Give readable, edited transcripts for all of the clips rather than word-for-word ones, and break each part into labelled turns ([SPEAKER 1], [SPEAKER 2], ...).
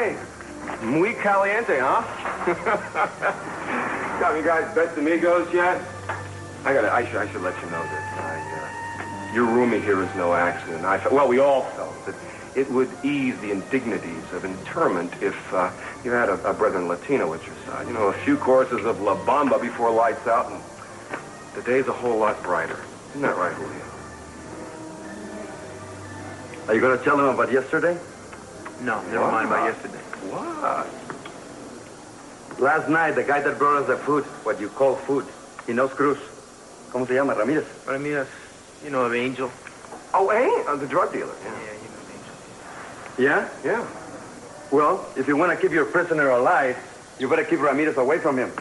[SPEAKER 1] Hey, muy caliente, huh? Got you guys best amigos yet? I should let you know that your roomie here is no accident. Well, we all felt that it would ease the indignities of interment if you had a brethren Latino at your side. You know, a few courses of La Bamba before lights out, and the day's a whole lot brighter. Isn't that right, Julio?
[SPEAKER 2] Are you going to tell them about yesterday?
[SPEAKER 3] No, never mind about yesterday.
[SPEAKER 1] What?
[SPEAKER 2] Last night, the guy that brought us the food, what you call food, he knows Cruz. ¿Cómo se llama? Ramirez.
[SPEAKER 3] Ramirez, you know of Angel?
[SPEAKER 1] Oh, the drug dealer.
[SPEAKER 3] Yeah, you know of Angel.
[SPEAKER 2] Yeah?
[SPEAKER 1] Yeah.
[SPEAKER 2] Well, if you want to keep your prisoner alive, you better keep Ramirez away from him.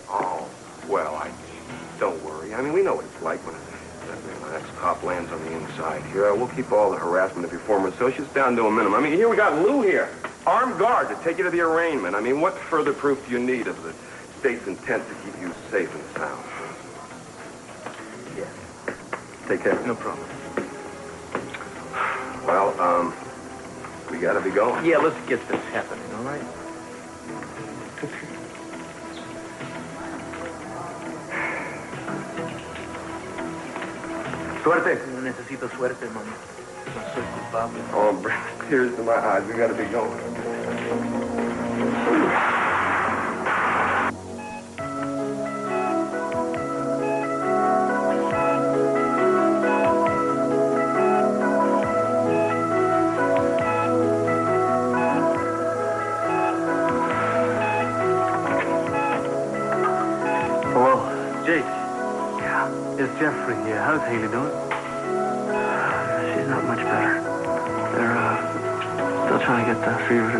[SPEAKER 1] Oh, well, don't worry. I mean, we know what it's like when an ex-cop lands on the inside here. We'll keep all the harassment of your former associates down to a minimum. I mean, here we got Lou here, armed guard to take you to the arraignment. I mean, what further proof do you need of the state's intent to keep you safe and sound?
[SPEAKER 2] Yeah. Take care.
[SPEAKER 3] No problem.
[SPEAKER 1] Well, we gotta be going.
[SPEAKER 3] Yeah, let's get this happening, all right?
[SPEAKER 2] Suerte.
[SPEAKER 3] No necesito suerte, mami. No soy culpable.
[SPEAKER 1] Oh, bring tears to my eyes. We gotta be going.
[SPEAKER 3] Jeffrey here. How's Hayley doing?
[SPEAKER 4] She's not much better. They're still trying to get the fever to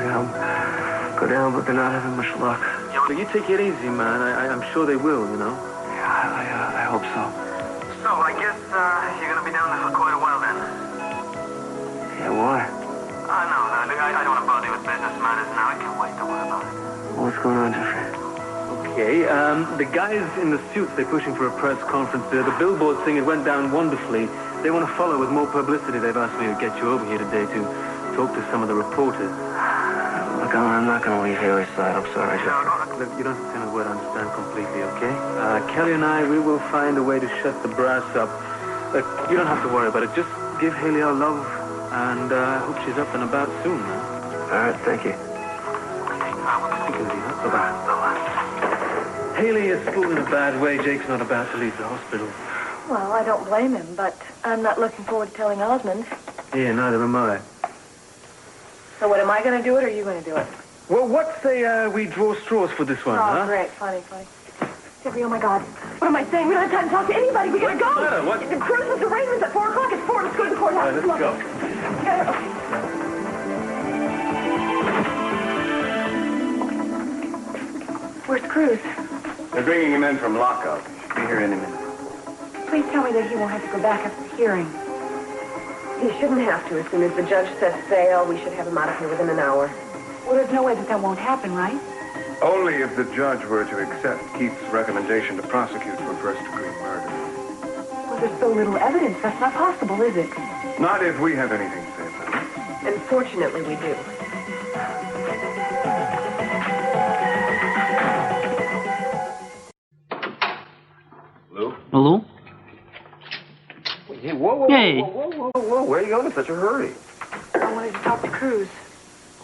[SPEAKER 4] go down, but they're not having much luck.
[SPEAKER 3] Yeah, but you take it easy, man. I'm sure they will, you know?
[SPEAKER 4] Yeah, I hope so.
[SPEAKER 5] So, I guess you're going to be down there for quite a while then.
[SPEAKER 4] Yeah, why?
[SPEAKER 5] No, I don't want to bother you with business matters now. I can't wait to worry about it.
[SPEAKER 4] What's going on, Jeffrey?
[SPEAKER 3] Okay, the guys in the suits, they're pushing for a press conference there. The billboard thing, it went down wonderfully. They want to follow with more publicity. They've asked me to get you over here today to talk to some of the reporters.
[SPEAKER 4] Look, I'm not going to leave Hayley's side. I'm sorry, Jeffrey.
[SPEAKER 3] Look, you don't have to say a word. I understand completely, okay? Kelly and I, we will find a way to shut the brass up. Look, you don't have to worry about it. Just give Hayley our love, and I hope she's up and about soon, man.
[SPEAKER 4] All right, thank you.
[SPEAKER 3] Take it easy, huh? Bye-bye. Hayley is still in a bad way. Jake's not about to leave the hospital.
[SPEAKER 6] Well, I don't blame him, but I'm not looking forward to telling Osmond.
[SPEAKER 3] Yeah, neither am I.
[SPEAKER 6] So what, am I going to do it, or are you going to do it?
[SPEAKER 3] Well, what say we draw straws for this one, huh?
[SPEAKER 6] Oh, great. Funny. Jeffrey, oh, my God. What am I saying? We don't have time to talk to anybody. We got to go.
[SPEAKER 3] What's the matter? What?
[SPEAKER 6] The Cruz's arraignment's at 4 o'clock. It's 4. Let's go to the courthouse.
[SPEAKER 3] All right, let's go.
[SPEAKER 6] Where's Cruz?
[SPEAKER 1] They're bringing him in from lockup. He'll be here any minute.
[SPEAKER 6] Please tell me that he won't have to go back after the hearing.
[SPEAKER 7] He shouldn't have to. As soon as the judge says bail, we should have him out of here within an hour.
[SPEAKER 6] Well, there's no way that won't happen, right?
[SPEAKER 8] Only if the judge were to accept Keith's recommendation to prosecute for first-degree murder.
[SPEAKER 6] Well, there's so little evidence. That's not possible, is it?
[SPEAKER 8] Not if we have anything to say about it.
[SPEAKER 7] And fortunately, we do.
[SPEAKER 4] Hello?
[SPEAKER 1] Hey, whoa. Where are you going in such a hurry?
[SPEAKER 6] I wanted to talk to Cruz.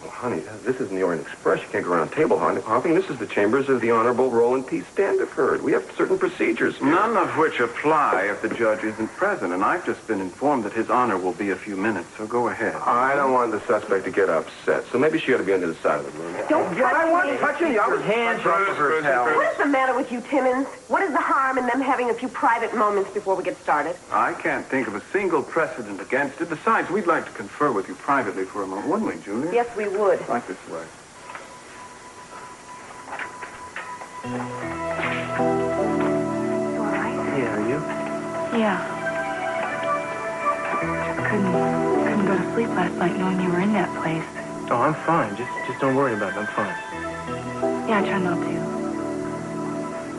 [SPEAKER 1] Well, honey, this isn't the Orient Express. You can't go around table hopping. This is the chambers of the Honorable Roland P. Standiford. We have certain procedures here.
[SPEAKER 8] None of which apply if the judge isn't present, and I've just been informed that his honor will be a few minutes, so go ahead.
[SPEAKER 1] I don't want the suspect to get upset, so maybe she ought to be on the other side of the room.
[SPEAKER 7] Don't touch
[SPEAKER 1] I wasn't touching you. I was
[SPEAKER 3] hands off of her, pal.
[SPEAKER 7] What is the matter with you, Timmons? What is the harm in them having a few private moments before we get started?
[SPEAKER 8] I can't think of a single precedent against it. Besides, we'd like to confer with you privately for a moment, wouldn't we, Julia?
[SPEAKER 7] Yes, we would.
[SPEAKER 8] Like this way.
[SPEAKER 6] You all right?
[SPEAKER 3] Yeah, are you?
[SPEAKER 6] Yeah. Couldn't go to sleep last night knowing you were in that place.
[SPEAKER 3] Oh, I'm fine. Just don't worry about it. I'm fine.
[SPEAKER 6] Yeah, I try not to.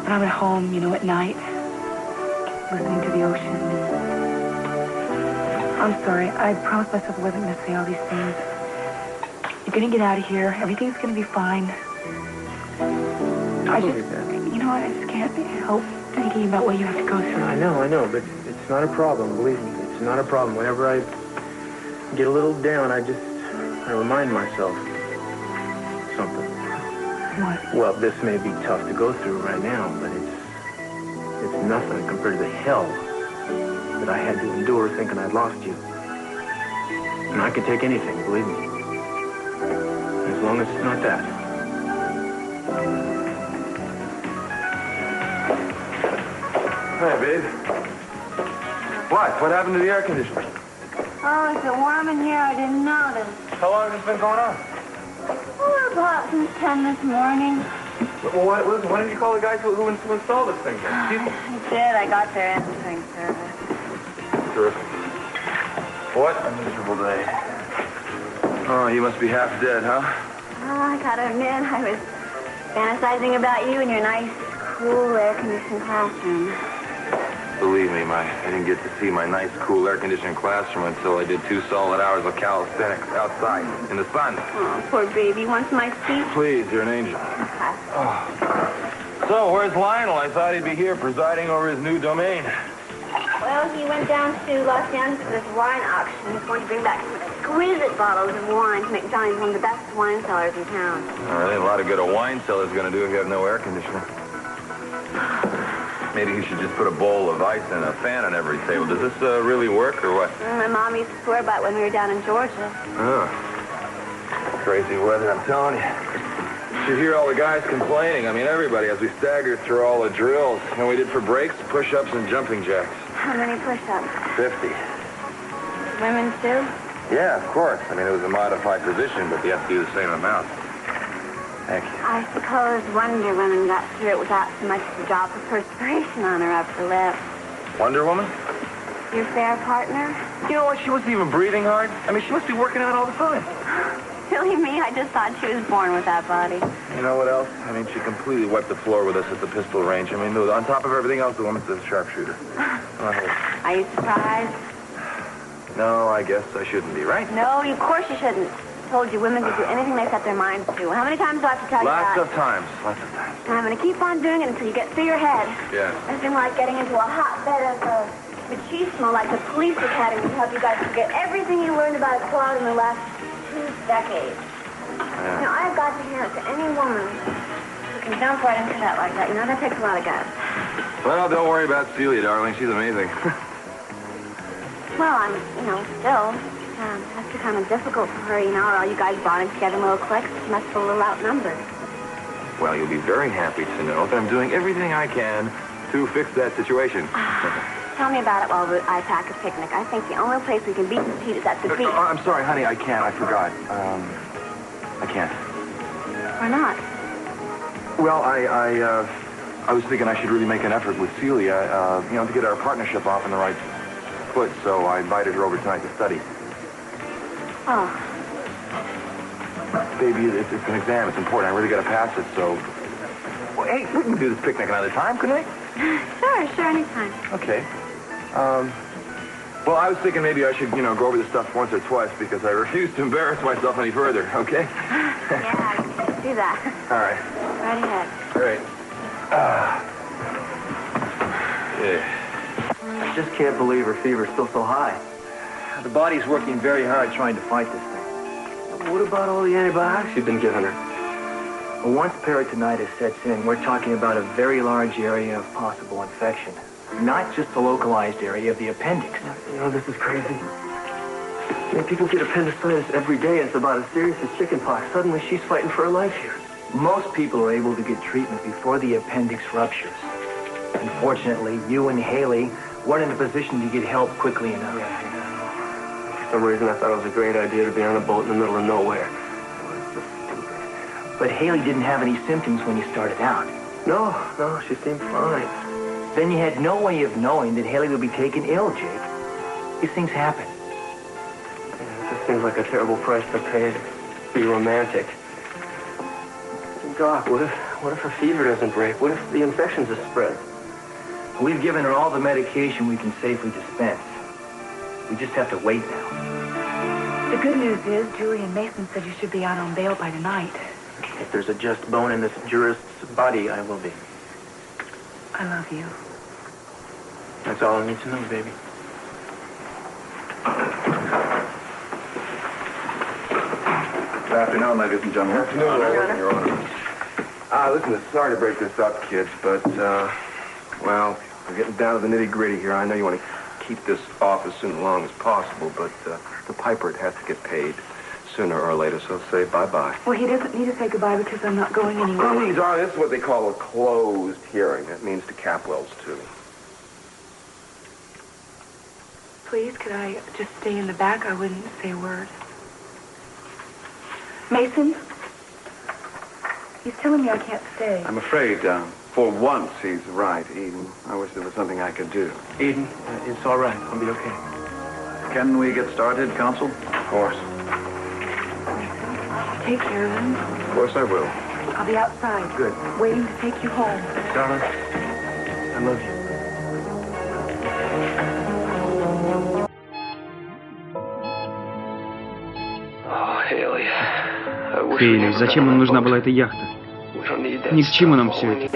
[SPEAKER 6] When I'm at home, at night, listening to the ocean. I'm sorry. I promised myself I wasn't going to say all these things. gonna get out of here. Everything's gonna be fine.
[SPEAKER 3] I believe that.
[SPEAKER 6] You know what? I just can't help thinking about what you have to go through.
[SPEAKER 3] I know, but it's not a problem, believe me. It's not a problem. Whenever I get a little down, I remind myself something.
[SPEAKER 6] What?
[SPEAKER 3] Well, this may be tough to go through right now, but it's nothing compared to the hell that I had to endure thinking I'd lost you. And I could take anything, believe me. As long as it's not that.
[SPEAKER 1] Hi, babe. What happened to the air conditioner?
[SPEAKER 9] Oh, is it warm in here? I didn't notice.
[SPEAKER 1] How long has this been going on?
[SPEAKER 9] Oh, about since 10 this morning.
[SPEAKER 1] Well, why didn't you call the guys who installed this thing?
[SPEAKER 9] I did. I got their answering service.
[SPEAKER 1] Terrific. What a miserable day. Oh, you must be half dead, huh?
[SPEAKER 9] Oh, I gotta admit, I was fantasizing about you in your nice, cool, air-conditioned classroom.
[SPEAKER 1] Believe me, I didn't get to see my nice, cool, air-conditioned classroom until I did 2 solid hours of calisthenics outside in the sun.
[SPEAKER 9] Oh, poor baby. Wants my seat?
[SPEAKER 1] Please, you're an angel.
[SPEAKER 9] Okay.
[SPEAKER 1] Oh. So, where's Lionel? I thought he'd be here presiding over his new domain.
[SPEAKER 9] Well, he went down to Los Angeles for this wine auction. He's going to bring back some exquisite bottles of wine to make Johnny one of the best wine cellars in town.
[SPEAKER 1] There ain't a lot of good a wine cellar's going to do if you have no air conditioner. Maybe you should just put a bowl of ice and a fan on every table. Does this really work, or what?
[SPEAKER 9] My mom used to swear by it when we were down in Georgia.
[SPEAKER 1] Oh. Crazy weather, I'm telling you. You should hear all the guys complaining. I mean, everybody, as we staggered through all the drills. You know, we did for breaks, push-ups, and jumping jacks.
[SPEAKER 9] How many push-ups?
[SPEAKER 1] 50.
[SPEAKER 9] Women, too?
[SPEAKER 1] Yeah, of course. I mean, it was a modified position, but they have to do the same amount. Thank you.
[SPEAKER 9] I suppose Wonder Woman got through it without so much as a drop of perspiration on her upper lip.
[SPEAKER 1] Wonder Woman?
[SPEAKER 9] Your fair partner?
[SPEAKER 1] You know what? She wasn't even breathing hard. I mean, she must be working out all the time.
[SPEAKER 9] Silly me, I just thought she was born with that body.
[SPEAKER 1] You know what else? I mean, she completely wiped the floor with us at the pistol range. I mean, on top of everything else, the woman's a sharpshooter.
[SPEAKER 9] Are you surprised?
[SPEAKER 1] No, I guess I shouldn't be, right?
[SPEAKER 9] No, of course you shouldn't. I told you women could do anything they set their minds to. How many times do I have to tell you that?
[SPEAKER 1] Lots of times.
[SPEAKER 9] And I'm going to keep on doing it until you get through your head.
[SPEAKER 1] Yeah.
[SPEAKER 9] Nothing like getting into a hotbed of machismo like the police academy to help you guys forget everything you learned about equality in the last 2 decades.
[SPEAKER 1] Yeah.
[SPEAKER 9] You know, I've got to hand it to any woman who can jump right into that like that. You know, that takes a lot of guts.
[SPEAKER 1] Well, don't worry about Celia, darling. She's amazing.
[SPEAKER 9] Well, I'm, still, that's kind of difficult for her, or all you guys bonded together in little cliques. She must feel a little outnumbered.
[SPEAKER 1] Well, you'll be very happy to know that I'm doing everything I can to fix that situation.
[SPEAKER 9] Tell me about it while I pack a picnic. I think the only place we can beat the heat is at the beach.
[SPEAKER 1] I'm sorry, honey. I can't. I forgot. I can't.
[SPEAKER 9] Why not?
[SPEAKER 1] Well, I was thinking I should really make an effort with Celia, to get our partnership off on the right foot, so I invited her over tonight to study.
[SPEAKER 9] Oh.
[SPEAKER 1] Baby, it's an exam. It's important. I really got to pass it, so... Well, hey, we can do this picnic another time, couldn't we?
[SPEAKER 9] Sure, anytime.
[SPEAKER 1] Okay. Well, I was thinking maybe I should, go over this stuff once or twice because I refuse to embarrass myself any further, okay?
[SPEAKER 9] Yeah, you should do that.
[SPEAKER 1] All right.
[SPEAKER 9] Right ahead.
[SPEAKER 1] Great. Yeah.
[SPEAKER 3] I just can't believe her fever's still so high. The body's working very hard trying to fight this thing. What about all the antibiotics you've been giving her? Well, once peritonitis sets in, we're talking about a very large area of possible infection. Not just the localized area of the appendix. This is crazy. People get appendicitis every day. It's about as serious as chickenpox. Suddenly, she's fighting for her life here. Most people are able to get treatment before the appendix ruptures. Unfortunately, you and Hayley weren't in a position to get help quickly enough.
[SPEAKER 4] For some reason, I thought it was a great idea to be on a boat in the middle of nowhere.
[SPEAKER 3] But Hayley didn't have any symptoms when you started out.
[SPEAKER 4] No, she seemed fine.
[SPEAKER 3] Then you had no way of knowing that Hayley would be taken ill, Jake. These things happen.
[SPEAKER 4] Yeah, it just seems like a terrible price to pay to be romantic. Doc, what if her fever doesn't break? What if the infections are spread?
[SPEAKER 3] We've given her all the medication we can safely dispense. We just have to wait now.
[SPEAKER 6] The good news is Julie and Mason said you should be out on bail by tonight.
[SPEAKER 4] If there's a just bone in this jurist's body, I will be.
[SPEAKER 6] I love you.
[SPEAKER 4] That's all I need to know, baby.
[SPEAKER 8] Good afternoon, ladies and gentlemen.
[SPEAKER 1] Good afternoon, Your Honor. Listen, sorry to break this up, kids, but, well, we're getting down to the nitty-gritty here. I know you want to keep this off as soon and long as possible, but the piper has to get paid sooner or later, so say bye-bye.
[SPEAKER 6] Well, he doesn't need to say goodbye because I'm not going anywhere.
[SPEAKER 1] Please, darling, this is what they call a closed hearing. That means to Capwell's, too.
[SPEAKER 6] Please, could I just stay in the back? I wouldn't say a word. Mason? He's telling me I can't stay.
[SPEAKER 8] I'm afraid, for once, he's right, Eden. I wish there was something I could do.
[SPEAKER 4] Eden, it's all right. I'll be okay.
[SPEAKER 8] Can we get started, counsel?
[SPEAKER 1] Of course.
[SPEAKER 6] Take care of him.
[SPEAKER 1] Of course I will.
[SPEAKER 6] I'll be outside.
[SPEAKER 1] Good.
[SPEAKER 6] Waiting to take you home.
[SPEAKER 4] Darling, I love you.
[SPEAKER 10] Хейли, зачем нам нужна была эта яхта? Ни к чему нам все это.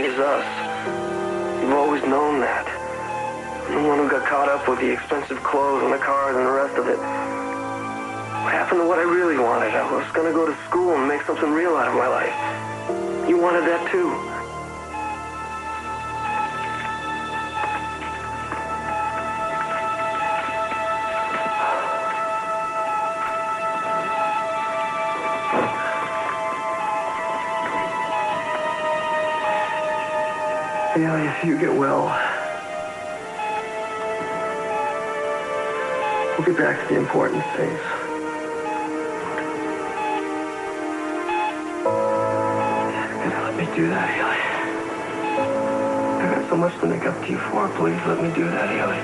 [SPEAKER 4] The one who got caught up with the expensive clothes and the cars and the rest of it. What happened to what I really wanted? I was going to go to school and make something real out of my life. You wanted that too. Hayley, if you get well, we'll get back to the important things. You're gonna let me do that, Hayley. I got so much to make up to you for. Please let me do that, Hayley.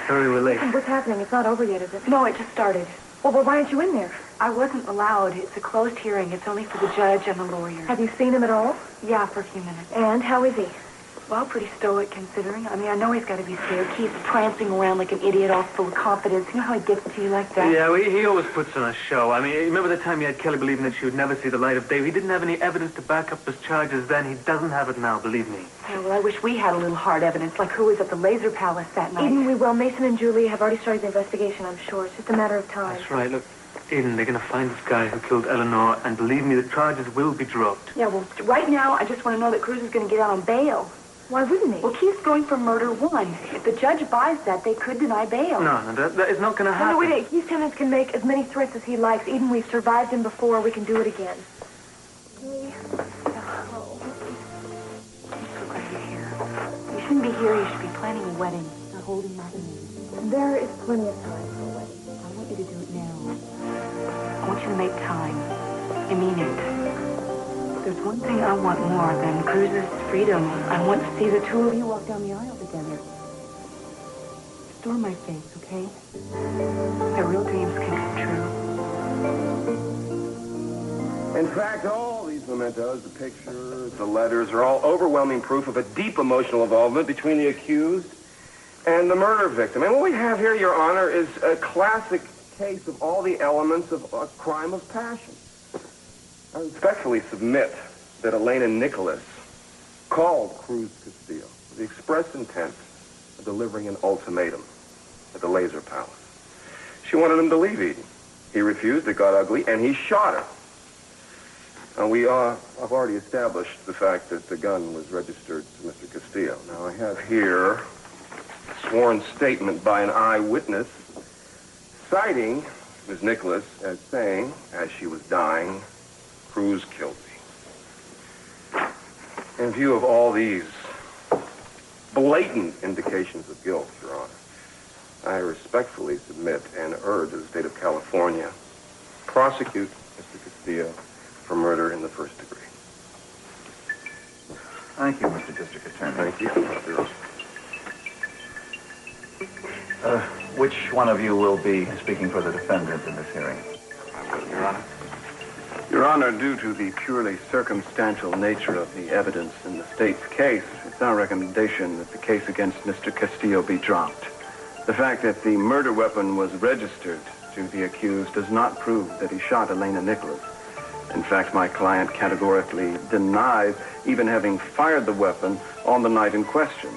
[SPEAKER 6] Sorry we're late.
[SPEAKER 7] What's happening? It's not over yet, is it?
[SPEAKER 6] No, it just started.
[SPEAKER 7] Well, why aren't you in there?
[SPEAKER 6] I wasn't allowed. It's a closed hearing. It's only for the judge and the lawyer.
[SPEAKER 7] Have you seen him at all?
[SPEAKER 6] Yeah, for a few minutes.
[SPEAKER 7] And how is he?
[SPEAKER 6] Well, pretty stoic considering. I mean, I know he's got to be scared. Keeps prancing around like an idiot, all full of confidence. You know how he gets to you like that?
[SPEAKER 3] Yeah, well, he always puts on a show. I mean, remember the time he had Kelly believing that she would never see the light of day? He didn't have any evidence to back up his charges then. He doesn't have it now, believe me.
[SPEAKER 6] Yeah, well, I wish we had a little hard evidence, like who was at the laser palace that night.
[SPEAKER 7] Eden, we will. Mason and Julie have already started the investigation, I'm sure. It's just a matter of time.
[SPEAKER 3] That's right. Look, Eden, they're going to find this guy who killed Eleanor, and believe me, the charges will be dropped.
[SPEAKER 6] Yeah, well, right now, I just want to know that Cruz is going to get out on bail.
[SPEAKER 7] Why wouldn't he?
[SPEAKER 6] Well, Keith's going for murder 1. If the judge buys that, they could deny bail.
[SPEAKER 3] No, that is not going to happen.
[SPEAKER 7] No, wait. Keith's tenants can make as many threats as he likes. Eden, we've survived him before. We can do it again.
[SPEAKER 6] You shouldn't be here. You should be planning a wedding, not holding my hand.
[SPEAKER 7] There is plenty of time for a wedding.
[SPEAKER 6] I want you to do it now. I want you to make time. I mean it. There's one thing I want more than Cruz's freedom. I want to see the two of you walk down the aisle together. Restore my faith, okay? My real dreams can come true.
[SPEAKER 1] In fact, all these mementos, the pictures, the letters, are all overwhelming proof of a deep emotional involvement between the accused and the murder victim. And what we have here, Your Honor, is a classic case of all the elements of a crime of passion. I respectfully submit that Elena Nicholas called Cruz Castillo with the express intent of delivering an ultimatum at the Laser Palace. She wanted him to leave Eden. He refused, it got ugly, and he shot her. Now, I've already established the fact that the gun was registered to Mr. Castillo. Now, I have here a sworn statement by an eyewitness citing Ms. Nicholas as saying, as she was dying, Cruz killed me. In view of all these blatant indications of guilt, Your Honor, I respectfully submit and urge the state of California prosecute Mr. Castillo for murder in the first degree.
[SPEAKER 11] Thank you, Mr. District Attorney.
[SPEAKER 1] Thank you.
[SPEAKER 11] Which one of you will be speaking for the defendant in this hearing?
[SPEAKER 8] Your Honor. Your Honor, due to the purely circumstantial nature of the evidence in the state's case, it's our recommendation that the case against Mr. Castillo be dropped. The fact that the murder weapon was registered to the accused does not prove that he shot Elena Nicholas. In fact, my client categorically denies even having fired the weapon on the night in question.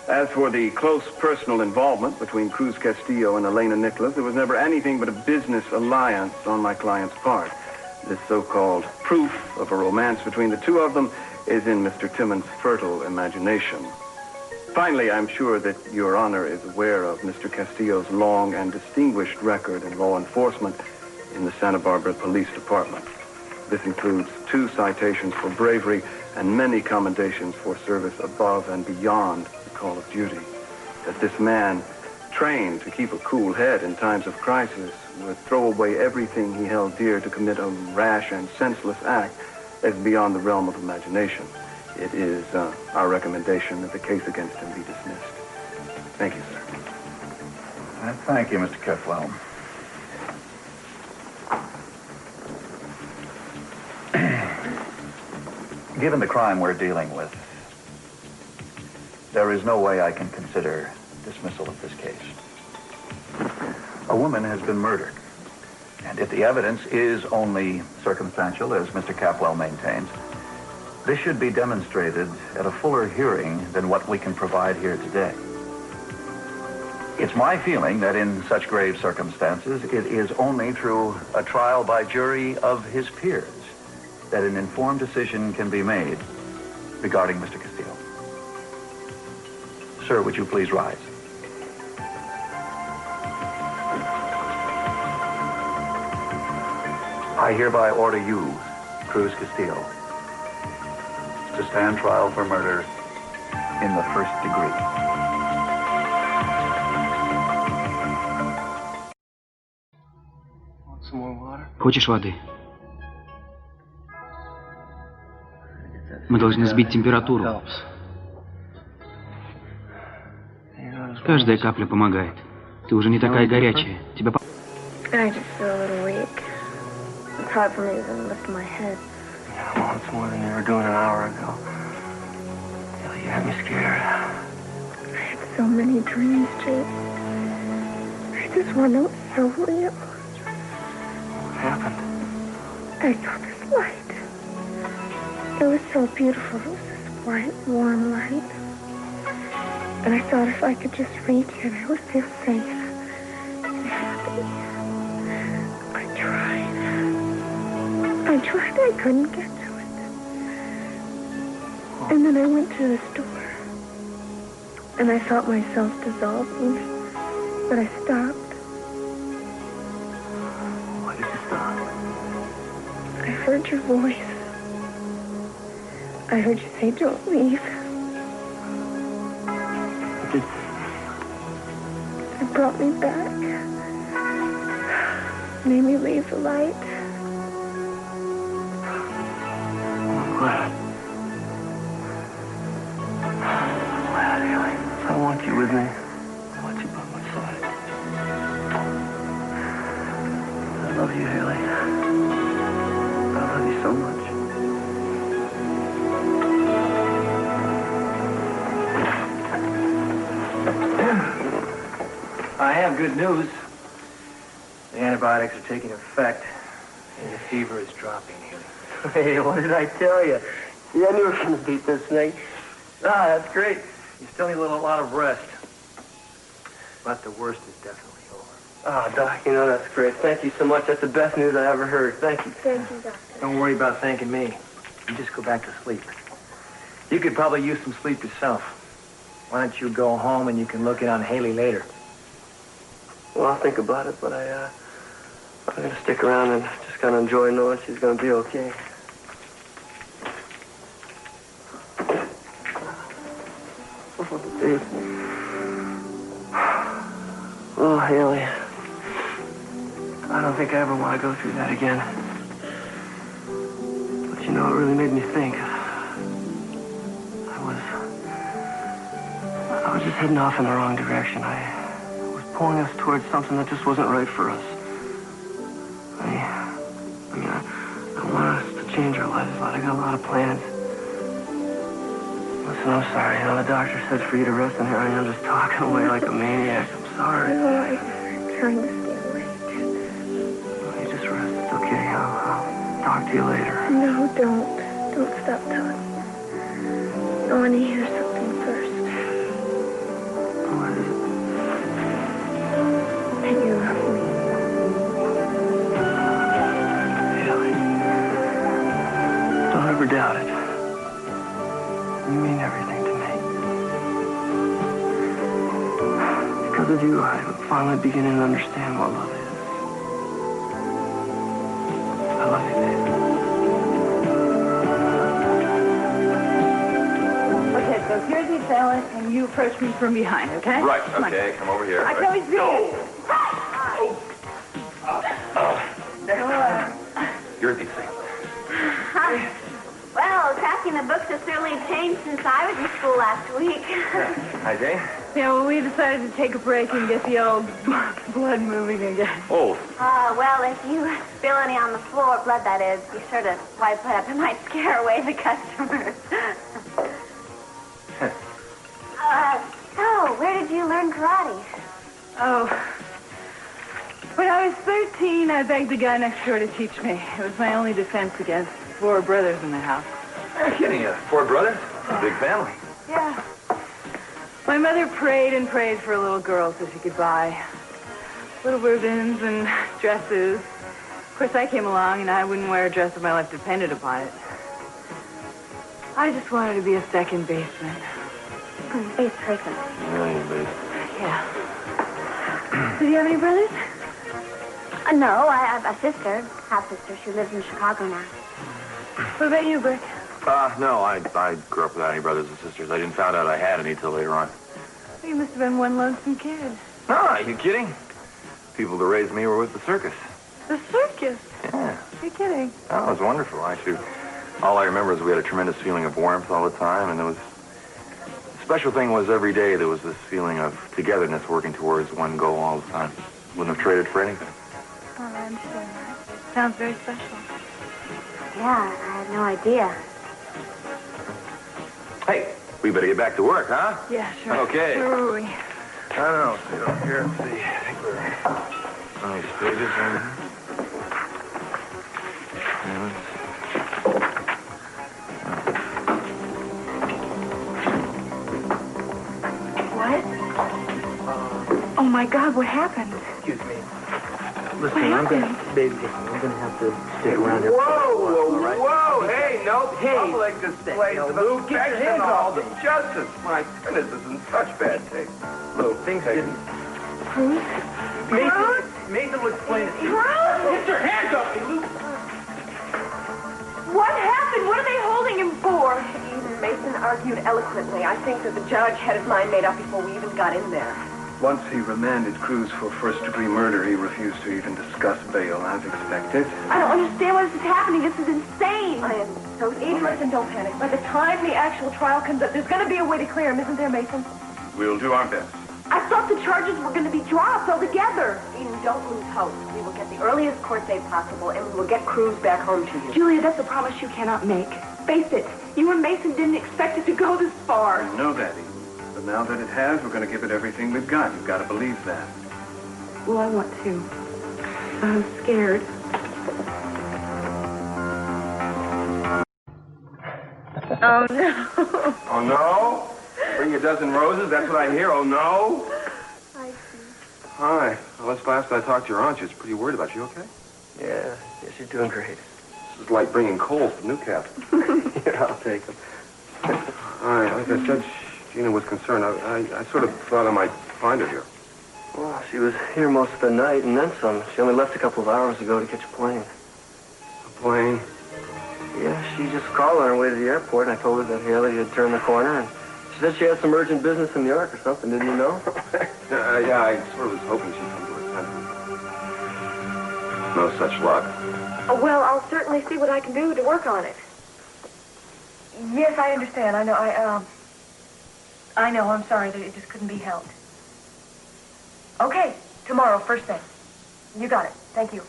[SPEAKER 8] As for the close personal involvement between Cruz Castillo and Elena Nicholas, there was never anything but a business alliance on my client's part. This so-called proof of a romance between the two of them is in Mr. Timmons' fertile imagination. Finally, I'm sure that Your Honor is aware of Mr. Castillo's long and distinguished record in law enforcement in the Santa Barbara Police Department. This includes 2 citations for bravery and many commendations for service above and beyond the call of duty. That this man, trained to keep a cool head in times of crisis, would throw away everything he held dear to commit a rash and senseless act is beyond the realm of imagination. It is our recommendation that the case against him be dismissed. Thank you, sir.
[SPEAKER 11] Thank you, Mr. Kefwell. Given the crime we're dealing with, there is no way I can consider dismissal of this case. A woman has been murdered, and if the evidence is only circumstantial, as Mr. Capwell maintains, this should be demonstrated at a fuller hearing than what we can provide here today. It's my feeling that in such grave circumstances, it is only through a trial by jury of his peers that an informed decision can be made regarding Mr. Castillo. Sir, would you please rise? I hereby order you, Cruz Castillo, to stand trial for murder in the first degree.
[SPEAKER 5] Want some more water?
[SPEAKER 10] Хочешь воды? Мы должны сбить температуру. Каждая капля помогает. Ты уже не такая горячая. Тебя...
[SPEAKER 9] I just feel a little weak. It's hard for me to even lift my head.
[SPEAKER 5] Yeah, well, it's more than you were doing an hour ago. Hell, you had me scared.
[SPEAKER 9] I had so many dreams, Jake. I just want to know it's so real.
[SPEAKER 5] What happened?
[SPEAKER 9] I saw this light. It was so beautiful. It was this bright, warm light. And I thought if I could just reach it, I would feel safe and happy. I tried. I couldn't get to it. And then I went to the store. And I felt myself dissolving. But I stopped.
[SPEAKER 5] Why did you stop?
[SPEAKER 9] I heard your voice. I heard you say, don't leave. It brought me back. Made me leave the light.
[SPEAKER 5] I'm glad. I'm glad, Haley. I want you with me. I want you by my side. I love you, Haley. I love you
[SPEAKER 12] have good news. The antibiotics are taking effect, and the fever is dropping, Hayley.
[SPEAKER 5] Hey, what did I tell you? Yeah, I knew we were going to beat this thing.
[SPEAKER 12] Ah, that's great. You still need a lot of rest. But the worst is definitely over.
[SPEAKER 5] Oh, Doc, you know that's great. Thank you so much. That's the best news I ever heard. Thank you.
[SPEAKER 9] Thank you, Doctor.
[SPEAKER 12] Don't worry about thanking me. You just go back to sleep. You could probably use some sleep yourself. Why don't you go home and you can look in on Hayley later?
[SPEAKER 5] Well, I'll think about it, but I'm going to stick around and just kind of enjoy knowing she's going to be okay. Oh, dude. Oh, Hayley. I don't think I ever want to go through that again. But you know, it really made me think. I was just heading off in the wrong direction. I was pulling us towards something that just wasn't right for us. I want us to change our lives a lot. I got a lot of plans. Listen, I'm sorry. You know, the doctor said for you to rest, and here I am just talking away like a maniac. I'm sorry.
[SPEAKER 9] No, I'm trying to stay awake.
[SPEAKER 5] Well, you just rest. It's okay. I'll talk to you later.
[SPEAKER 9] No, don't. Don't stop talking. I want to hear something first.
[SPEAKER 5] What is it?
[SPEAKER 9] That you love me.
[SPEAKER 5] Hayley. Don't ever doubt it. You mean everything to me. Because of you, I'm finally beginning to understand what love is. I love you, babe.
[SPEAKER 6] Okay, so here's the assailant, and you approach me from behind, okay?
[SPEAKER 13] Right, okay, come over here.
[SPEAKER 6] I can always be
[SPEAKER 13] You're these things.
[SPEAKER 14] Huh. Well, cracking the books has certainly changed since I was in school last week.
[SPEAKER 12] Hi, Jay.
[SPEAKER 6] Yeah, well, we decided to take a break and get the old blood moving again.
[SPEAKER 13] Oh.
[SPEAKER 14] Well, if you spill any on the floor, blood that is, be sure to wipe it up. It might scare away the customers. So, where did you learn karate?
[SPEAKER 6] Oh. When I was 13, I begged the guy next door to teach me. It was my only defense against 4 brothers in the house.
[SPEAKER 13] You're kidding you. 4 brothers? A big family.
[SPEAKER 6] Yeah. My mother prayed and prayed for a little girl so she could buy little ribbons and dresses. Of course, I came along, and I wouldn't wear a dress if my life depended upon it. I just wanted to be a second baseman.
[SPEAKER 14] Base person.
[SPEAKER 6] Yeah. Did you have any brothers?
[SPEAKER 14] No, I have a sister, half-sister. She lives in Chicago now.
[SPEAKER 6] What about you, Brick?
[SPEAKER 13] No, I grew up without any brothers and sisters. I didn't find out I had any till later on.
[SPEAKER 6] You must have been one lonesome kid.
[SPEAKER 13] No, are you kidding? People that raised me were with the circus.
[SPEAKER 6] The circus?
[SPEAKER 13] Yeah.
[SPEAKER 6] You're kidding.
[SPEAKER 13] Oh, it was wonderful, actually. All I remember is we had a tremendous feeling of warmth all the time, and there was... The special thing was every day there was this feeling of togetherness working towards one goal all the time. Wouldn't have traded for anything.
[SPEAKER 6] Oh, I understand that. Sounds very special.
[SPEAKER 14] Yeah, I had no idea.
[SPEAKER 13] Hey, we better get back to work, huh?
[SPEAKER 6] Yeah, sure.
[SPEAKER 13] Okay.
[SPEAKER 6] Where were we?
[SPEAKER 13] I don't know. So here, let's see. I think we're... Nice pages right here.
[SPEAKER 6] Oh, my God, what happened?
[SPEAKER 12] Excuse me. Listen, I'm going to have to stay around here.
[SPEAKER 1] Whoa, hey, no public displays of affection and all the justice. My goodness, this is in such bad taste. Luke,
[SPEAKER 12] Things didn't...
[SPEAKER 6] Cruz?
[SPEAKER 12] Mason will explain it to you.
[SPEAKER 1] Get your hands off me, Luke.
[SPEAKER 7] What happened? What are they holding him for? Even Mason argued eloquently. I think that the judge had his mind made up before we even got in there.
[SPEAKER 8] Once he remanded Cruz for first-degree murder, he refused to even discuss bail, as expected.
[SPEAKER 7] I don't understand why this is happening. This is insane. I am so needless, and don't panic. By the time the actual trial comes up, there's going to be a way to clear him, isn't there, Mason?
[SPEAKER 8] We'll do our best.
[SPEAKER 7] I thought the charges were going to be dropped altogether. Eden, don't lose hope. We will get the earliest court date possible, and we will get Cruz back home to you.
[SPEAKER 6] Julia, that's a promise you cannot make. Face it, you and Mason didn't expect it to go this far.
[SPEAKER 8] I know that, Eden. But now that it has, we're going to give it everything we've got. You've got to believe that.
[SPEAKER 6] Well, I want to. I'm scared. Oh, no.
[SPEAKER 1] Oh, no? Bring a dozen roses? That's what I hear. Oh, no?
[SPEAKER 6] I see.
[SPEAKER 1] Hi. Well, last I talked to your aunt, she was pretty worried about you. Okay?
[SPEAKER 5] Yeah, she's doing great.
[SPEAKER 1] This is like bringing coals to Newcastle.
[SPEAKER 5] Here, I'll take them.
[SPEAKER 1] All right. Like I said, Gina was concerned. I sort of thought I might find her here.
[SPEAKER 5] Well, she was here most of the night and then some. She only left a couple of hours ago to catch a plane.
[SPEAKER 1] A plane?
[SPEAKER 5] Yeah, she just called on her way to the airport, and I told her that Hayley had turned the corner, and she said she had some urgent business in New York or something. Didn't you know?
[SPEAKER 1] Yeah, I sort of was hoping she'd come to her senses. No such luck.
[SPEAKER 7] Well, I'll certainly see what I can do to work on it. Yes, I understand. I know. I know. I'm sorry that it just couldn't be helped. Okay, tomorrow, first thing. You got it. Thank you.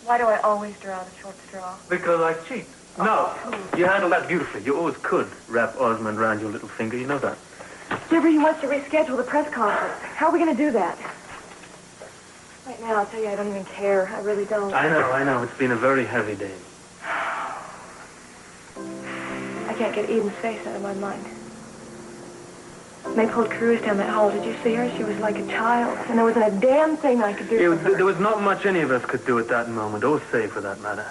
[SPEAKER 7] Why do I always draw the short straw?
[SPEAKER 3] Because I cheat. No, you handled that beautifully. You always could wrap Osmond around your little finger. You know that.
[SPEAKER 7] Deborah, wants to reschedule the press conference. How are we going to do that? Right now, I'll tell you, I don't even care. I really don't.
[SPEAKER 3] I know. It's been a very heavy day.
[SPEAKER 7] I can't get Eden's face out of my mind. When they pulled Cruz down that hall, did you see her? She was like a child, and there wasn't a damn thing I could do for her.
[SPEAKER 3] There was not much any of us could do at that moment, or say for that matter.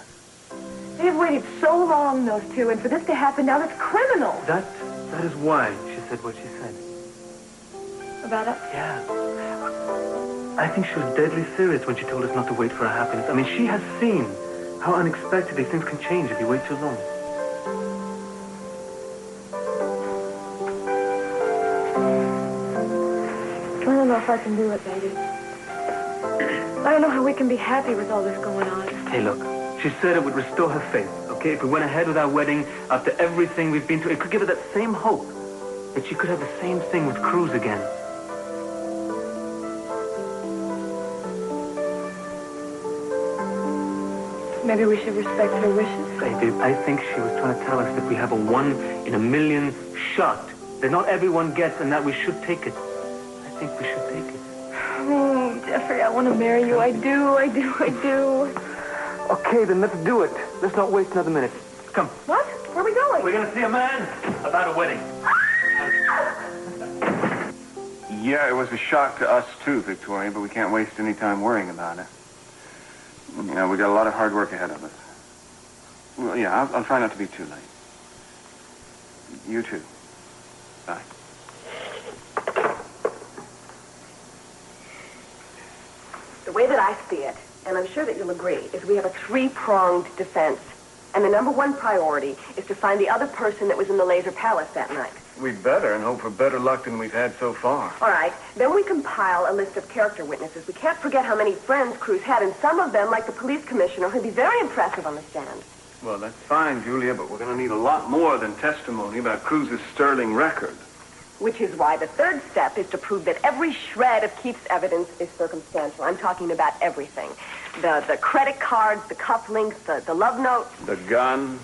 [SPEAKER 7] They've waited so long, those two, and for this to happen now, that's criminal.
[SPEAKER 3] That is why she said what she said.
[SPEAKER 7] About us?
[SPEAKER 3] Yeah. I think she was deadly serious when she told us not to wait for her happiness. I mean, she has seen how unexpectedly things can change if you wait too long.
[SPEAKER 7] I don't know if I can do it, baby. I don't know how we can be happy with all this going on.
[SPEAKER 3] Hey, look. She said it would restore her faith, okay? If we went ahead with our wedding after everything we've been through, it could give her that same hope that she could have the same thing with Cruz again.
[SPEAKER 7] Maybe we should respect her wishes.
[SPEAKER 3] Baby, I think she was trying to tell us that we have a 1 in a million shot that not everyone gets and that we should take it. I think we should take it.
[SPEAKER 7] Oh, Jeffrey, I want to marry you. I do.
[SPEAKER 3] Okay, then let's do it. Let's not waste another minute. Come.
[SPEAKER 7] What? Where are we going?
[SPEAKER 3] We're going to see a man about a wedding.
[SPEAKER 8] Yeah, it was a shock to us too, Victoria, but we can't waste any time worrying about it. You know, we got a lot of hard work ahead of us. Well, yeah, I'll try not to be too late. You too. Bye.
[SPEAKER 15] The way that I see it, and I'm sure that you'll agree, is we have a three-pronged defense. And the number one priority is to find the other person that was in the Laser Palace that night.
[SPEAKER 8] We'd better and hope for better luck than we've had so far.
[SPEAKER 15] All right. Then we compile a list of character witnesses. We can't forget how many friends Cruz had, and some of them, like the police commissioner, who'd be very impressive on the stand.
[SPEAKER 8] Well, that's fine, Julia, but we're going to need a lot more than testimony about Cruz's sterling record.
[SPEAKER 15] Which is why the third step is to prove that every shred of Keith's evidence is circumstantial. I'm talking about everything. The credit cards, the cufflinks, the love notes.
[SPEAKER 8] The gun.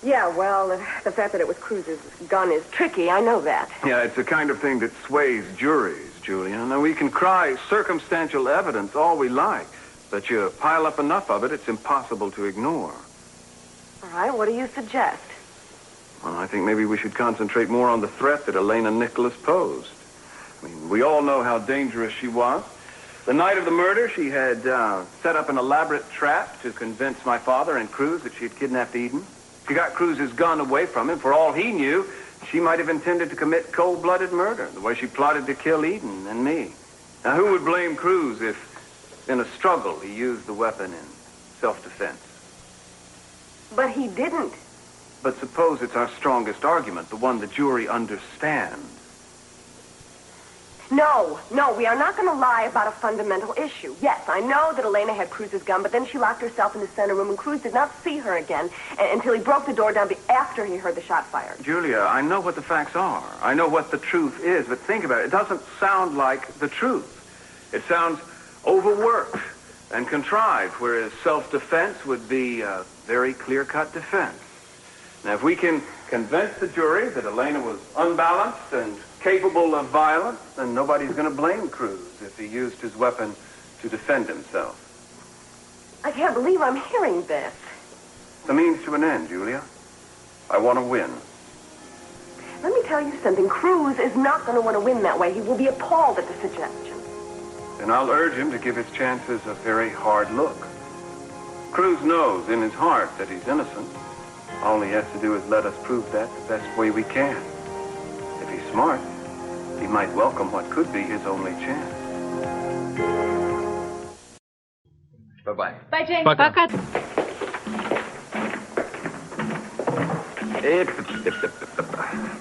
[SPEAKER 15] Yeah, well, the fact that it was Cruz's gun is tricky. I know that.
[SPEAKER 8] Yeah, it's the kind of thing that sways juries, Julia. Now, we can cry circumstantial evidence all we like, but you pile up enough of it, it's impossible to ignore.
[SPEAKER 15] All right, what do you suggest?
[SPEAKER 8] Well, I think maybe we should concentrate more on the threat that Elena Nicholas posed. I mean, we all know how dangerous she was. The night of the murder, she had set up an elaborate trap to convince my father and Cruz that she had kidnapped Eden. She got Cruz's gun away from him. For all he knew, she might have intended to commit cold-blooded murder, the way she plotted to kill Eden and me. Now, who would blame Cruz if, in a struggle, he used the weapon in self-defense?
[SPEAKER 15] But he didn't.
[SPEAKER 8] But suppose it's our strongest argument, the one the jury understands.
[SPEAKER 15] No, we are not going to lie about a fundamental issue. Yes, I know that Elena had Cruz's gun, but then she locked herself in the center room, and Cruz did not see her again until he broke the door down after he heard the shot fired.
[SPEAKER 8] Julia, I know what the facts are. I know what the truth is, but think about it. It doesn't sound like the truth. It sounds overworked and contrived, whereas self-defense would be a very clear-cut defense. Now, if we can convince the jury that Elena was unbalanced and capable of violence, then nobody's going to blame Cruz if he used his weapon to defend himself.
[SPEAKER 15] I can't believe I'm hearing this.
[SPEAKER 8] The means to an end, Julia. I want to win.
[SPEAKER 15] Let me tell you something. Cruz is not going to want to win that way. He will be appalled at the suggestion.
[SPEAKER 8] And I'll urge him to give his chances a very hard look. Cruz knows in his heart that he's innocent. All he has to do is let us prove that the best way we can. If he's smart, he might welcome what could be his only chance.
[SPEAKER 13] Bye-bye.
[SPEAKER 7] Bye, Jane.
[SPEAKER 10] Пока.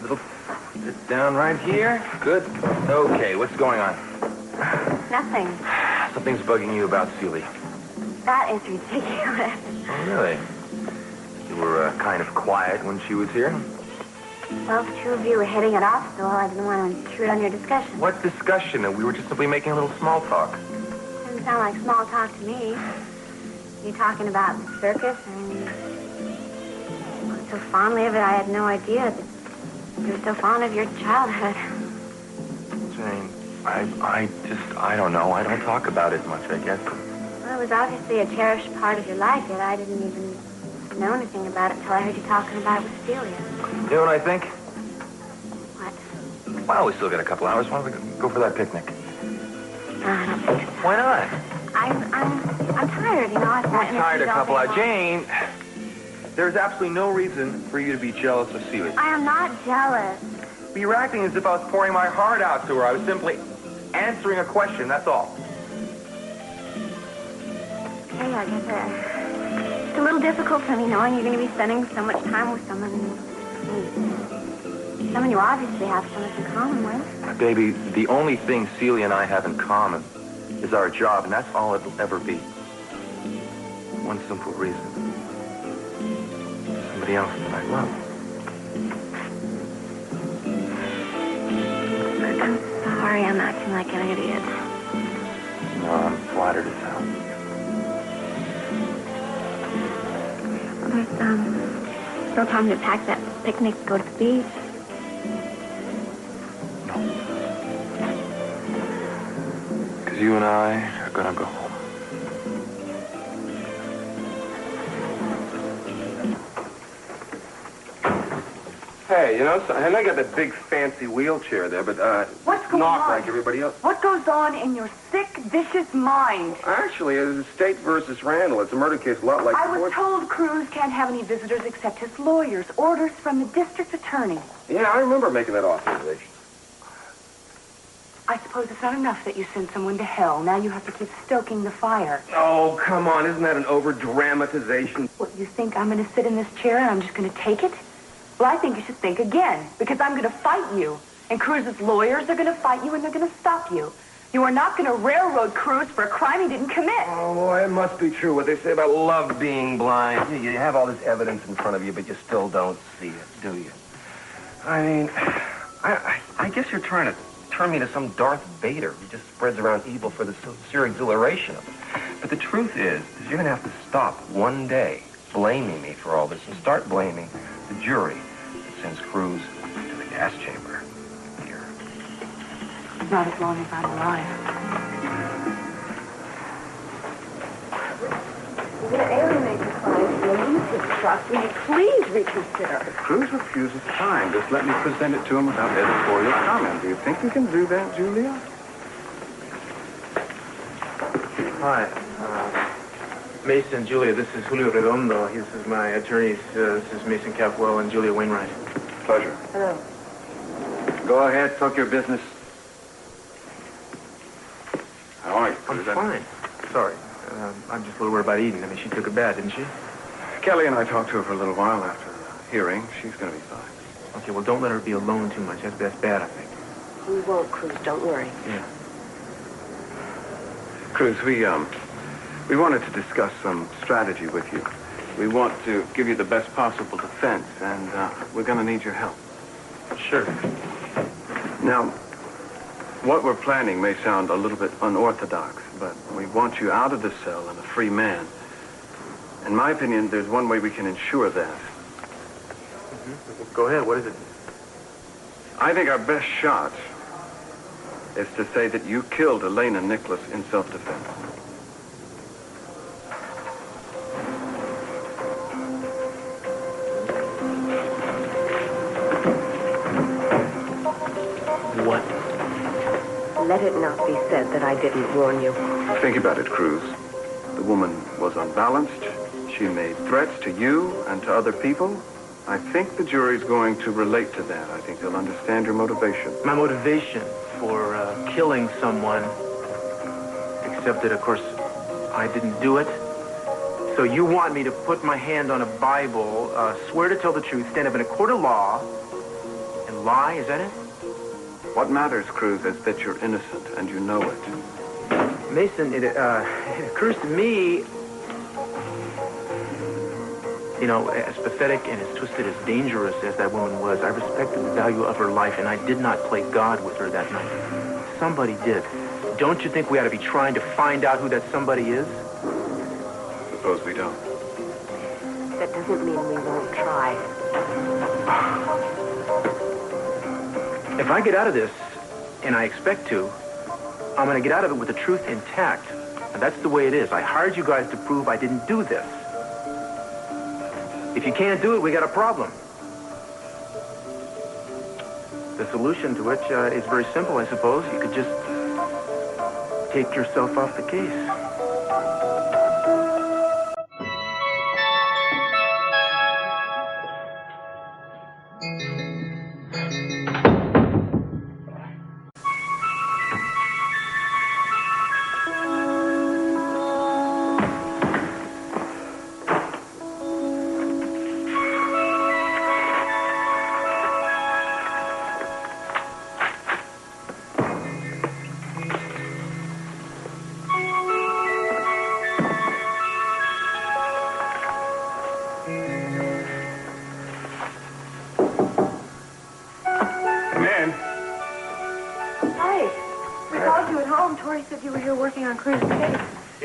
[SPEAKER 13] Little sit down right here. Good. Okay, what's going on?
[SPEAKER 14] Nothing.
[SPEAKER 13] Something's bugging you about Seeley.
[SPEAKER 14] That is ridiculous.
[SPEAKER 13] Oh, really? You were kind of quiet when she was here?
[SPEAKER 14] Well, if two of you were hitting it off, so I didn't want to intrude on your discussion.
[SPEAKER 13] What discussion? We were just simply making a little small talk.
[SPEAKER 14] Doesn't sound like small talk to me. You talking about the circus? I mean, you were so fondly of it, I had no idea that you were so fond of your childhood.
[SPEAKER 13] Jane, I don't know. I don't talk about it much, I guess.
[SPEAKER 14] Well, it was obviously a cherished part of your life, yet I didn't even know anything about it until I heard you talking about it with Celia.
[SPEAKER 13] You know what I think?
[SPEAKER 14] What?
[SPEAKER 13] Well, we still got a couple hours. Why don't we go for that picnic?
[SPEAKER 14] No, I don't think so.
[SPEAKER 13] Why not?
[SPEAKER 14] I'm tired, you know.
[SPEAKER 13] I'm tired of a couple hours. Jane, there's absolutely no reason for you to be jealous of Celia.
[SPEAKER 14] I am not jealous.
[SPEAKER 13] But you're acting as if I was pouring my heart out to her. I was simply answering a question, that's all.
[SPEAKER 14] Okay, I guess it's a little difficult for me knowing you're going to be spending so much time with someone you obviously have so much in common with.
[SPEAKER 13] Baby, the only thing Celia and I have in common is our job, and that's all it'll ever be. One simple reason. Somebody else that I love.
[SPEAKER 14] I'm sorry I'm acting like an idiot.
[SPEAKER 13] No, I'm flattered as hell.
[SPEAKER 14] There's still time to pack that picnic, go to the beach.
[SPEAKER 13] Because you and I are going to go home.
[SPEAKER 1] Hey, you know, and I got that big fancy wheelchair there, but
[SPEAKER 7] What's going
[SPEAKER 1] not
[SPEAKER 7] on?
[SPEAKER 1] like everybody else.
[SPEAKER 7] What goes on in your sick, vicious mind?
[SPEAKER 1] Actually, it's State versus Randall. It's a murder case a lot like...
[SPEAKER 7] I was told Cruz can't have any visitors except his lawyers. Orders from the district attorney.
[SPEAKER 1] Yeah, I remember making that authorization.
[SPEAKER 7] I suppose it's not enough that you send someone to hell. Now you have to keep stoking the fire.
[SPEAKER 1] Oh, come on. Isn't that an over-dramatization?
[SPEAKER 7] What, you think I'm going to sit in this chair and I'm just going to take it? Well, I think you should think again, because I'm going to fight you. And Cruz's lawyers are going to fight you, and they're going to stop you. You are not going to railroad Cruz for a crime he didn't commit.
[SPEAKER 1] Oh, boy, it must be true what they say about love being blind. You have all this evidence in front of you, but you still don't see it, do you? I mean, I guess you're trying to turn me into some Darth Vader who just spreads around evil for the sheer exhilaration of it. But the truth is you're going to have to stop one day blaming me for all this and start blaming the jury that sends Cruz to the gas chamber. Here.
[SPEAKER 7] Not as long as I'm alive.
[SPEAKER 15] You're going to alienate your client's limited trust. Will you please reconsider?
[SPEAKER 8] If Cruz refuses time, just let me present it to him without editorial comment. Do you think you can do that, Julia?
[SPEAKER 3] Hi. Mason, Julia, this is Julio Redondo. This is my attorneys. This is Mason Capwell and Julia Wainwright.
[SPEAKER 8] Pleasure.
[SPEAKER 15] Hello.
[SPEAKER 1] Go ahead, talk your business.
[SPEAKER 8] How are you?
[SPEAKER 3] I'm fine. Sorry. I'm just a little worried about Eden. I mean, she took a bad, didn't she?
[SPEAKER 8] Kelly and I talked to her for a little while after the hearing. She's going to be fine.
[SPEAKER 3] Okay, well, don't let her be alone too much. That's bad, I think.
[SPEAKER 15] We won't, Cruz. Don't worry.
[SPEAKER 3] Yeah.
[SPEAKER 8] Cruz, we wanted to discuss some strategy with you. We want to give you the best possible defense, and we're going to need your help.
[SPEAKER 3] Sure.
[SPEAKER 8] Now, what we're planning may sound a little bit unorthodox, but we want you out of the cell and a free man. In my opinion, there's one way we can ensure that.
[SPEAKER 3] Mm-hmm. Go ahead. What is it?
[SPEAKER 8] I think our best shot is to say that you killed Elena Nicholas in self-defense.
[SPEAKER 3] What?
[SPEAKER 15] Let it not be said that I didn't warn you.
[SPEAKER 8] Think about it, Cruz. The woman was unbalanced. She made threats to you and to other people. I think the jury's going to relate to that. I think they'll understand your motivation.
[SPEAKER 3] My motivation for killing someone, except that, of course, I didn't do it. So you want me to put my hand on a Bible, swear to tell the truth, stand up in a court of law, and lie? Is that it?
[SPEAKER 8] What matters, Cruz, is that you're innocent, and you know it.
[SPEAKER 3] Mason, it occurs to me, you know, as pathetic and as twisted, as dangerous as that woman was, I respected the value of her life, and I did not play God with her that night. Somebody did. Don't you think we ought to be trying to find out who that somebody is?
[SPEAKER 8] Suppose we don't.
[SPEAKER 15] That doesn't mean we won't try.
[SPEAKER 3] If I get out of this, and I expect to, I'm going to get out of it with the truth intact. And that's the way it is. I hired you guys to prove I didn't do this. If you can't do it, we got a problem. The solution to which is very simple, I suppose. You could just take yourself off the case.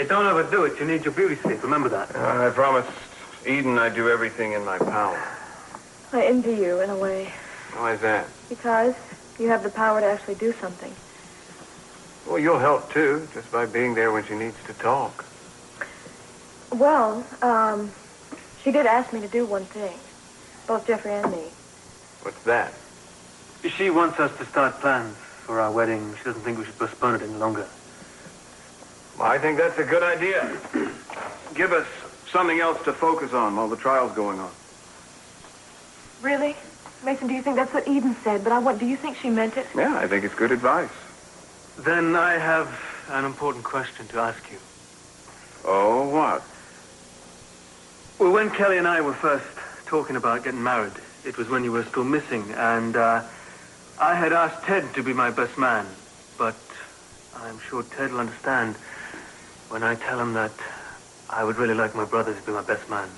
[SPEAKER 3] Don't overdo it. You need your beauty sleep. Remember that.
[SPEAKER 8] I promised Eden I'd do everything in my power.
[SPEAKER 7] I envy you, in a way.
[SPEAKER 8] Why is that?
[SPEAKER 7] Because you have the power to actually do something.
[SPEAKER 8] Well, you'll help, too, just by being there when she needs to talk.
[SPEAKER 7] Well, she did ask me to do one thing. Both Jeffrey and me.
[SPEAKER 8] What's that?
[SPEAKER 3] She wants us to start plans for our wedding. She doesn't think we should postpone it any longer.
[SPEAKER 8] Well, I think that's a good idea. Give us something else to focus on while the trial's going on.
[SPEAKER 7] Really? Mason, do you think that's what Eden said? But do you think she meant it?
[SPEAKER 8] Yeah, I think it's good advice.
[SPEAKER 3] Then I have an important question to ask you.
[SPEAKER 8] Oh, what?
[SPEAKER 3] Well, when Kelly and I were first talking about getting married, it was when you were still missing, and I had asked Ted to be my best man, but I'm sure Ted will understand when I tell him that I would really like my brother to be my best man.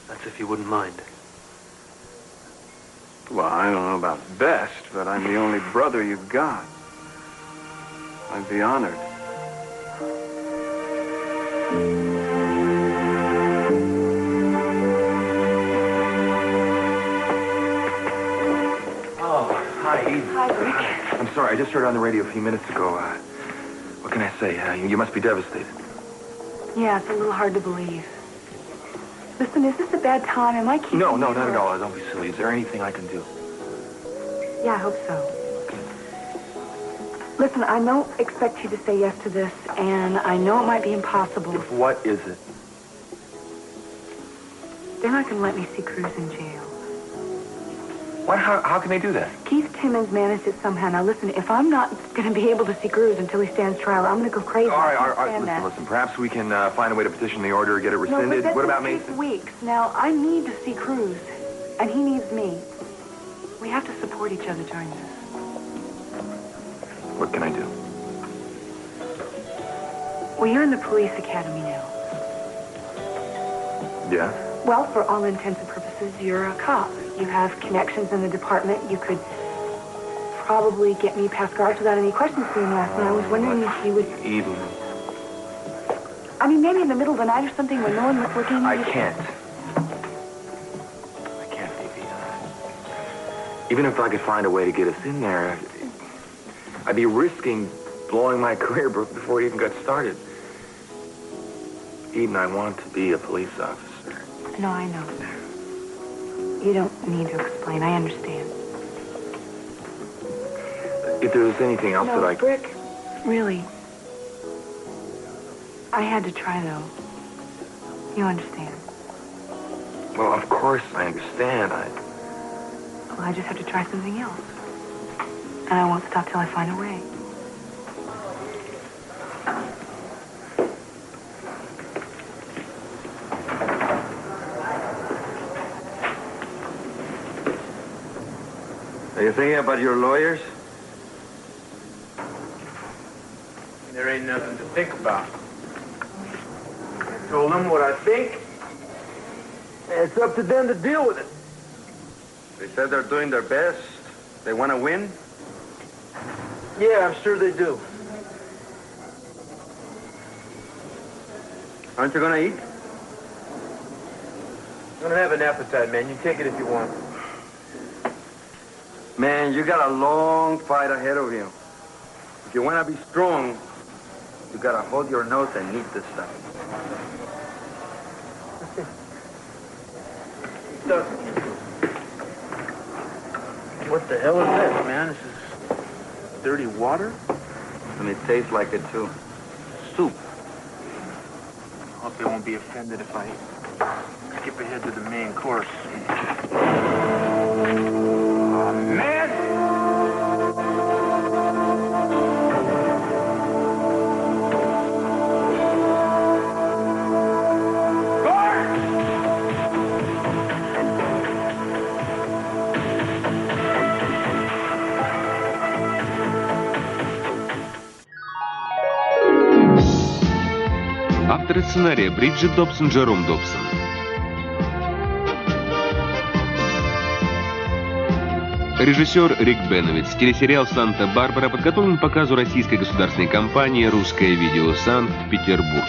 [SPEAKER 3] That's if you wouldn't mind.
[SPEAKER 8] Well, I don't know about best, but I'm the only brother you've got. I'd be honored.
[SPEAKER 13] Oh, hi, Eden.
[SPEAKER 7] Hi, Rick.
[SPEAKER 13] I'm sorry, I just heard on the radio a few minutes ago. What can I say? You must be devastated.
[SPEAKER 6] Yeah, it's a little hard to believe. Listen, is this a bad time? Am I keeping
[SPEAKER 13] No, not at all. Don't be silly. Is there anything I can do?
[SPEAKER 6] Yeah, I hope so. Listen, I don't expect you to say yes to this, and I know it might be impossible.
[SPEAKER 13] What is it?
[SPEAKER 6] They're not going to let me see Cruz in jail.
[SPEAKER 13] What? How can they do that?
[SPEAKER 6] Keith Timmons managed it somehow. Now, listen, if I'm not going to be able to see Cruz until he stands trial, I'm going to go crazy.
[SPEAKER 13] All right. Listen. Perhaps we can find a way to petition the order, get it rescinded.
[SPEAKER 6] No, but
[SPEAKER 13] what about
[SPEAKER 6] Mason?
[SPEAKER 13] Mason?
[SPEAKER 6] Weeks. Now, I need to see Cruz, and he needs me. We have to support each other during this.
[SPEAKER 13] What can I do?
[SPEAKER 6] Well, you're in the police academy now.
[SPEAKER 13] Yeah?
[SPEAKER 6] Well, for all intents and purposes, you're a cop. You have connections in the department. You could probably get me past guards without any questions being asked. And I was wondering if you would...
[SPEAKER 13] Eden.
[SPEAKER 6] I mean, maybe in the middle of the night or something when no one was looking.
[SPEAKER 13] I can't, Evie. Even if I could find a way to get us in there, I'd be risking blowing my career before it even got started. Eden, I want to be a police officer.
[SPEAKER 6] No, I know. You don't need to explain. I understand.
[SPEAKER 13] If there was anything else that I...
[SPEAKER 6] Brick, really. I had to try, though. You understand.
[SPEAKER 13] Well, of course I understand.
[SPEAKER 6] Well, I just have to try something else. And I won't stop till I find a way.
[SPEAKER 2] Are you thinking about your lawyers?
[SPEAKER 12] There ain't nothing to think about. I told them what I think. And it's up to them to deal with it.
[SPEAKER 2] They said they're doing their best. They want to win?
[SPEAKER 12] Yeah, I'm sure they do.
[SPEAKER 2] Aren't you going to eat?
[SPEAKER 12] I don't have an appetite, man. You take it if you want.
[SPEAKER 2] Man, you got a long fight ahead of you. If you want to be strong, you got to hold your nose and eat this stuff.
[SPEAKER 12] What the hell is that, man? This is dirty water?
[SPEAKER 2] And it tastes like it, too. Soup.
[SPEAKER 12] I hope they won't be offended if I skip ahead to the main course. Oh, man!
[SPEAKER 16] Авторы сценария Бриджит Добсон, Джером Добсон. Режиссер Рик Беновиц. Телесериал «Санта-Барбара» подготовлен к показу российской государственной компании «Русское видео Санкт-Петербург».